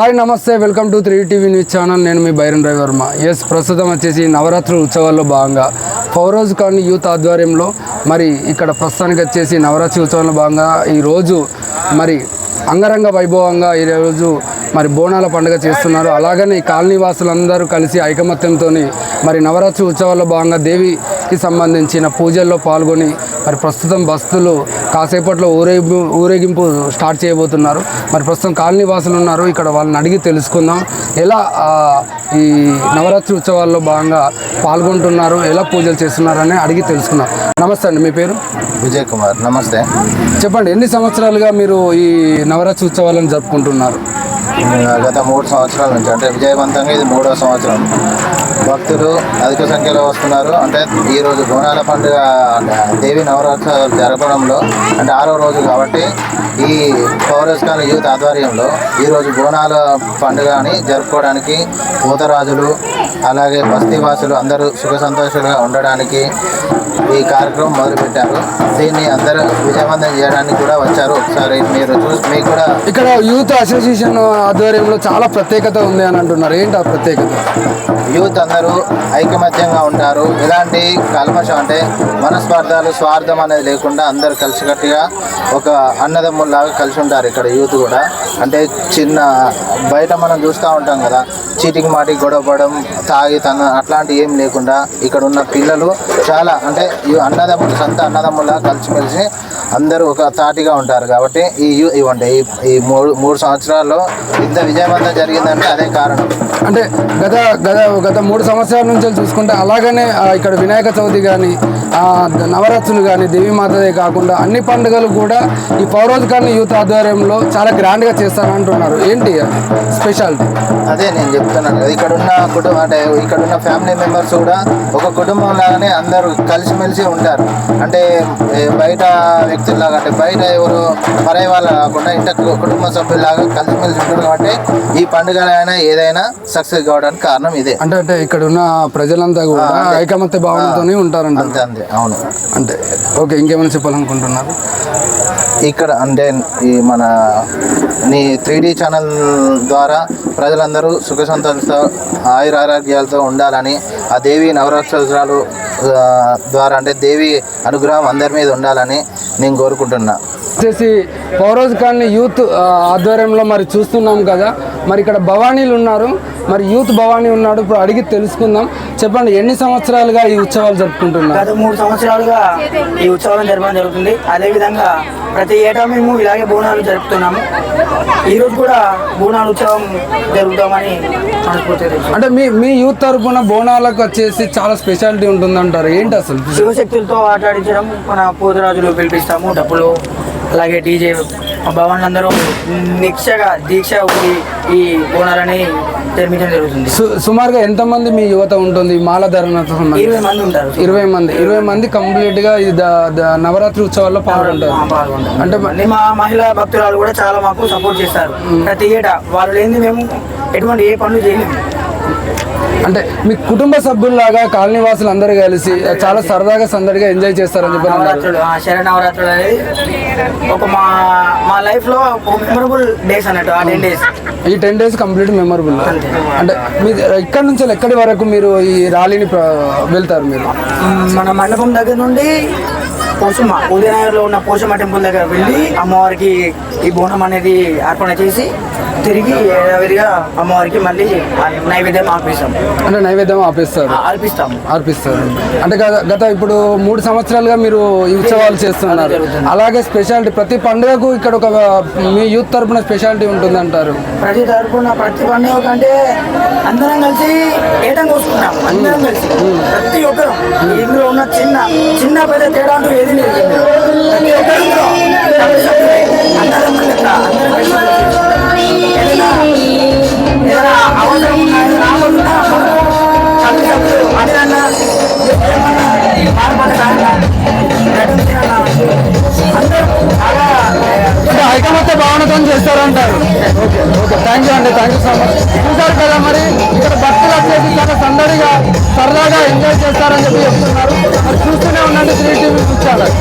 Hi నమస్తే, welcome to 3TV news channel. నేను మీ Byron Ravi Varma. ప్రస్తుతం వచ్చేసి నవరాత్రి ఉత్సవాల్లో భాగంగా ఫౌరోజ్ ఖాన్ యూత్ ఆధ్వర్యంలో మరి ఇక్కడ ప్రస్తుతానికి వచ్చేసి నవరాత్రి ఉత్సవాల్లో భాగంగా ఈరోజు మరి అంగరంగ వైభవంగా ఈరోజు మరి బోనాల పండుగ చేస్తున్నారు. అలాగనే ఈ కాలనీ వాసులందరూ కలిసి ఐకమత్యంతో మరి నవరాత్రి ఉత్సవాల్లో భాగంగా దేవికి సంబంధించిన పూజల్లో పాల్గొని మరి ప్రస్తుతం బస్తులు కాసేపట్లో ఊరేగింపు స్టార్ట్ చేయబోతున్నారు. మరి ప్రస్తుతం కాలనీ వాసులు ఉన్నారు, ఇక్కడ వాళ్ళని అడిగి తెలుసుకుందాం ఎలా ఈ నవరాత్రి ఉత్సవాల్లో భాగంగా పాల్గొంటున్నారు, ఎలా పూజలు చేస్తున్నారని అడిగి తెలుసుకుందాం. నమస్తే అండి, మీ పేరు? విజయ్ కుమార్. నమస్తే. చెప్పండి, ఎన్ని సంవత్సరాలుగా మీరు ఈ నవరాత్రి ఉత్సవాలను జరుపుకుంటున్నారు? గత 3 సంవత్సరాల నుంచి, అంటే విజయవంతంగా ఇది 3వ సంవత్సరం. భక్తులు అధిక సంఖ్యలో వస్తున్నారు. అంటే ఈరోజు బోనాల పండుగ దేవి నవరాత్రులు జరపడంలో అంటే 6వ రోజు కాబట్టి ఈ ఫౌరోజ్ ఖాన్ యూత్ ఆధ్వర్యంలో ఈరోజు బోనాల పండుగని జరుపుకోవడానికి పోతరాజులు అలాగే బస్తీవాసులు అందరూ సుఖ సంతోషాలుగా ఉండడానికి ఈ కార్యక్రమం మొదలుపెట్టారు. దీన్ని అందరూ విజయవంతం చేయడానికి కూడా వచ్చారు. ఒకసారి మీరు చూసి మీకు కూడా ఇక్కడ యూత్ అసోసియేషన్ ఆధ్వర్యంలో చాలా ప్రత్యేకత ఉంది అని అంటున్నారు. ఏంటి ఆ ప్రత్యేకత? యూత్ అందరూ ఐకమత్యంగా ఉంటారు. ఎలాంటి కల్మషం అంటే మనస్పార్థాలు స్వార్థం అనేది లేకుండా అందరూ కలిసికట్టుగా ఒక అన్నదమ్ముల్లాగా కలిసి ఉంటారు. ఇక్కడ యూత్ కూడా అంటే చిన్న బయట మనం చూస్తూ ఉంటాం కదా, చీటికి మాటికి గొడవపడడం, తాగి అట్లాంటి ఏం లేకుండా ఇక్కడ ఉన్న పిల్లలు చాలా అంటే అన్నదమ్ములు సొంత అన్నదమ్ములా కలిసిమెలిసి అందరూ ఒక తాటిగా ఉంటారు. కాబట్టి ఇవ్వండి ఈ 3 సంవత్సరాల్లో ఇంత విజయవంతం జరిగిందంటే అదే కారణం. అంటే గత 3 సంవత్సరాల నుంచి చూసుకుంటే అలాగనే ఇక్కడ వినాయక చవితి కానీ నవరాత్రులు కానీ దేవీమాతదే కాకుండా అన్ని పండుగలు కూడా ఈ ఫౌరోజ్ ఖాన్ యూత్ ఆధ్వర్యంలో చాలా గ్రాండ్గా చేస్తారంటున్నారు. ఏంటి స్పెషాలిటీ? అదే నేను చెప్తున్నాను. ఇక్కడున్న కుటుంబం అంటే ఇక్కడున్న ఫ్యామిలీ మెంబర్స్ కూడా ఒక కుటుంబం లాగానే అందరూ కలిసిమెలిసి ఉంటారు. అంటే బయట వ్యక్తుల్లాగా అంటే బయట ఎవరు పరాయి వాళ్ళు కాకుండా ఇంట కుటుంబ సభ్యుల్లాగా కలిసిమెలిసి ఉంటారు. కాబట్టి ఈ పండుగలైనా ఏదైనా సక్సెస్ కావడానికి కారణం ఇదే. అంటే ఇక్కడ ఉన్న ప్రజలంతా కూడా ఐకమత్య భావనతోనే ఉంటారంట. అంతే. అవును. అంటే ఓకే, ఇంకేమైనా చెప్పాలనుకుంటున్నారు? ఇక్కడ అంటే ఈ మన నీ 3D ఛానల్ ద్వారా ప్రజలందరూ సుఖ సంతోషంతో ఆయురారోగ్యాలతో ఉండాలని, ఆ దేవి నవరాత్రోత్సవాలు ద్వారా అంటే దేవి అనుగ్రహం అందరి మీద ఉండాలని నేను కోరుకుంటున్నా. వచ్చేసి ఫౌరోజ్ ఖాన్ యూత్ ఆధ్వర్యంలో మరి చూస్తున్నాం కదా, మరి ఇక్కడ భవానీలు ఉన్నారు, మరి యూత్ భవానీ ఉన్నాడు. ఇప్పుడు అడిగి తెలుసుకుందాం. చెప్పండి, ఎన్ని సంవత్సరాలుగా ఈ ఉత్సవాలు జరుపుకుంటున్నారు? గత 3 సంవత్సరాలుగా ఈ ఉత్సవాలను జరపడం జరుగుతుంది. అదేవిధంగా ప్రతి ఏటా మేము ఇలాగే బోనాలు జరుపుతున్నాము. ఈరోజు కూడా బోనాలు ఉత్సవం జరుగుతామని అంటే మీ యూత్ తరఫున బోనాలకు వచ్చేసి చాలా స్పెషాలిటీ ఉంటుందంటారు. ఏంటి అసలు? శివశక్తులతో ఆటాడించడం, మన పోతురాజులు పిలిపిస్తాము, డప్పులు, అలాగే డీజే భవన్లందరూ దీక్ష ఈ బోనాలని నిర్మించడం జరుగుతుంది. సుమారుగా ఎంతమంది మీ యువత ఉంటుంది? మాల ధరణ 20 మంది ఉంటారు. 20 మంది కంప్లీట్ గా నవరాత్రి ఉత్సవాల్లో పాల్గొంటారు. అంటే మా మహిళా భక్తురాలు కూడా చాలా మాకు సపోర్ట్ చేస్తారు. ప్రతి ఏటా వాళ్ళు లేని మేము ఎటువంటి ఏ పనులు చేయలేము. అంటే మీ కుటుంబ సభ్యుల్లాగా కాలనీ వాసులు అందరూ కలిసి చాలా సరదాగా సందడిగా ఎంజాయ్ చేస్తారని చెప్పి నవరాత్రులు శరన్నవరాత్రులు అనేది ఒక మా లైఫ్ లో మెమరబుల్ డేస్ అన్నట్టు. ఆ 10 days ఈ 10 days కంప్లీట్ మెమరబుల్. అంటే మీ ఇక్కడ నుంచి ఎక్కడి వరకు మీరు ఈ ర్యాలీని వెళ్తారు? మీరు మన మండపం దగ్గర నుండి పోషమ్మ ఉదయనగర్లో ఉన్న పోషమ్మ టెంపుల్ దగ్గర వెళ్ళి అమ్మవారికి ఈ బోనం అనేది అర్పణ చేసి తిరిగి యథావిధిగా అమ్మవారికి మళ్ళీ నైవేద్యం ఆపిస్తాం. అంటే నైవేద్యం అర్పిస్తారు. అంటే గత ఇప్పుడు 3 సంవత్సరాలుగా మీరు ఈ ఉత్సవాలు చేస్తున్నారు. అలాగే స్పెషాలిటీ ప్రతి పండుగకు ఇక్కడ ఒక మీ యూత్ తరపున స్పెషాలిటీ ఉంటుంది అంటారు. ప్రతి పండుగ కంటే అందరం కలిసి ఏటం కోసుకుంటాం. అందరం కలిసి ప్రతి ఒక్కరు ఇందులో ఉన్న చిన్న పెద్ద తేడా అంటూ ఏది లేదు. ప్రతి ఒక్కరు అందరం అవసరం ఐకమత్య భావనతో చేస్తారంటారు. ఓకే, థ్యాంక్ యూ అండి, థ్యాంక్ యూ సో మచ్. చూసారు కదా, మరి ఇక్కడ భక్తులు వచ్చేసి చాలా సందడిగా సరదాగా ఎంజాయ్ చేస్తారని చెప్పి చెప్తున్నారు. మరి చూస్తూనే ఉండండి 3TV ఛానల్.